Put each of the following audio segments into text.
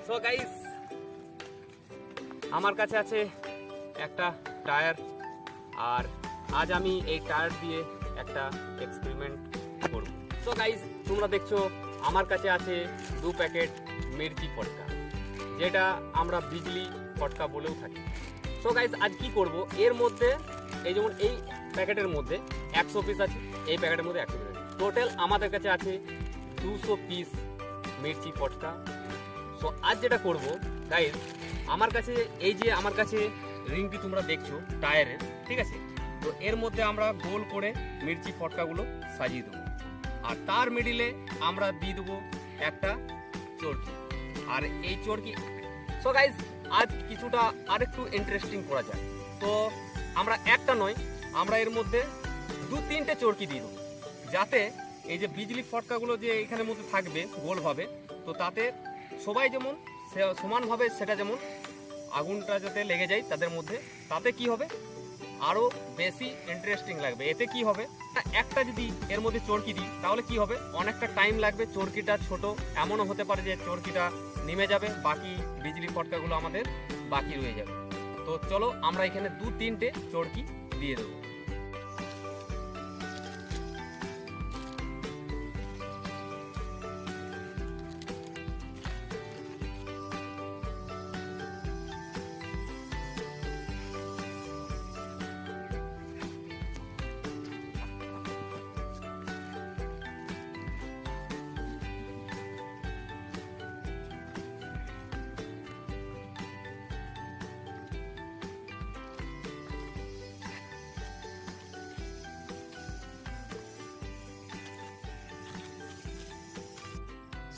So guys, আমার কাছে আছে একটা টায়ার, আর আজ আমি এই টায়ার দিয়ে একটা এক্সপেরিমেন্ট করব। সো গাইস, তোমরা দেখছো আমার কাছে আছে 2 প্যাকেট মির্চি ফটকা, যেটা আমরা বিজলি ফটকা বলেও থাকি। সো গাইস, আজ কি করব, এর মধ্যে এই যেমন এই প্যাকেটের মধ্যে 100 পিস আছে, এই প্যাকেটের মধ্যে 100 পিস আছে, টোটাল আমাদের কাছে আছে 200 পিস মির্চি ফটকা। সো আজ যেটা করব গাইস, আমার কাছে রিংটি তোমরা দেখছো টায়ারের, ঠিক আছে? তো এর মধ্যে আমরা গোল করে মির্চি ফটকাগুলো সাজিয়ে দেবো, আর তার মিডিলে আমরা দিয়ে দেবো একটা চরকি, আর এই চরকি। সো গাইস, আজ কিছুটা আরেকটু ইন্টারেস্টিং করা যায়। তো আমরা একটা নয়, আমরা এর মধ্যে 2-3টে চরকি দিয়ে দেবো, যাতে এই যে বিজলি ফটকাগুলো যে এখানের মধ্যে থাকবে গোলভাবে, তো তাতে সবাই যেমন সমানভাবে সেটা যেমন আগুনটা যাতে লেগে যায় তাদের মধ্যে, তাতে কি হবে আরও বেশি ইন্টারেস্টিং লাগবে। এতে কি হবে, একটা যদি এর মধ্যে চরকি দিই তাহলে কি হবে, অনেকটা টাইম লাগবে, চরকিটা ছোট, এমনও হতে পারে যে চরকিটা নেমে যাবে, বাকি বিজলি ফটকাগুলো আমাদের বাকি রয়ে যাবে। তো চলো আমরা এখানে 2-3টে চরকি দিয়ে দেবো।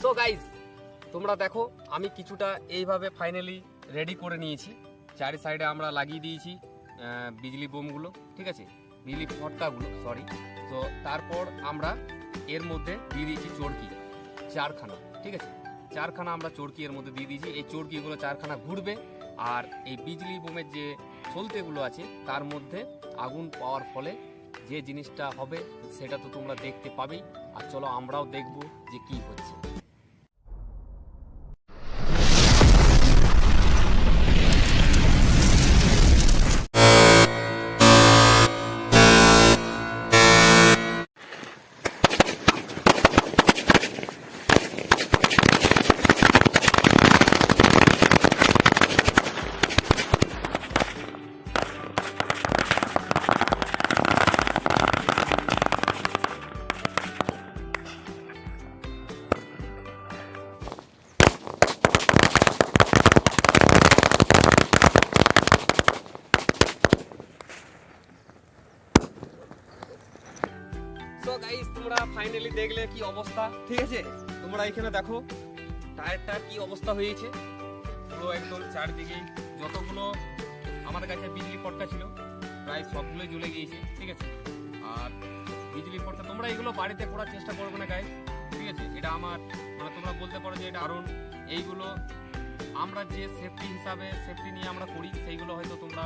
সো গাইজ, তোমরা দেখো আমি কিছুটা এইভাবে ফাইনালি রেডি করে নিয়েছি। চারি সাইডে আমরা লাগিয়ে দিয়েছি বিজলি বোমগুলো, ঠিক আছে, বিজলি ফটকাগুলো, সরি। তো তারপর আমরা এর মধ্যে দিয়ে দিয়েছি চরকি 4খানা, ঠিক আছে, 4খানা আমরা চরকি এর মধ্যে দিয়ে দিয়েছি। এই চরকিগুলো 4খানা ঘুরবে, আর এই বিজলি বোমের যে সলতেগুলো আছে তার মধ্যে আগুন পাওয়ার ফলে যে জিনিসটা হবে সেটা তো তোমরা দেখতে পাবেই। আর চলো আমরাও দেখবো যে কি হচ্ছে। তো গাইস, তোমরা ফাইনালি দেখলে কি অবস্থা, ঠিক আছে? তোমরা এখানে দেখো টায়ারটার কি অবস্থা হয়েছে, পুরো একদম চারদিকে যতগুলো আমাদের কাছে বিজলি ফটকা ছিল প্রায় সবগুলোই জ্বলে গিয়েছে, ঠিক আছে। আর বিজলি ফটকা তোমরা এগুলো বাড়িতে করার চেষ্টা করবে না গাইস, ঠিক আছে? এটা আমার তোমরা বলতে পারো যে এটা কারণ এইগুলো আমরা যে সেফটি নিয়ে আমরা করি, সেইগুলো হয়তো তোমরা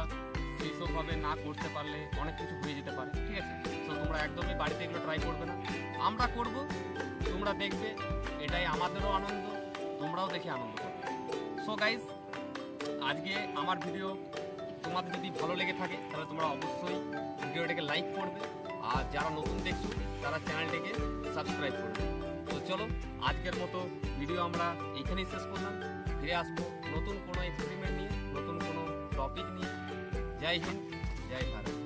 সেইসবভাবে না করতে পারলে অনেক কিছু হয়ে যেতে পারে, ঠিক আছে? তো তোমরা একদমই বাড়িতে এগুলো ট্রাই করবে না, আমরা করব, তোমরা দেখবে, এটাই আমাদেরও আনন্দ, তোমরাও দেখে আনন্দ করবে। সো গাইস, আজকে আমার ভিডিও তোমাদের যদি ভালো লেগে থাকে তাহলে তোমরা অবশ্যই ভিডিওটাকে লাইক করবে, আর যারা নতুন দেখছো তারা চ্যানেলটিকে সাবস্ক্রাইব করবে। তো চলো আজকের মতো ভিডিও আমরা এইখানেই শেষ করলাম, ফিরে আসবো নতুন কোনো এক্সপেরিমেন্ট নিয়ে, নতুন কোনো টপিক নিয়ে। জয় হিন্দ, জয় ভারত।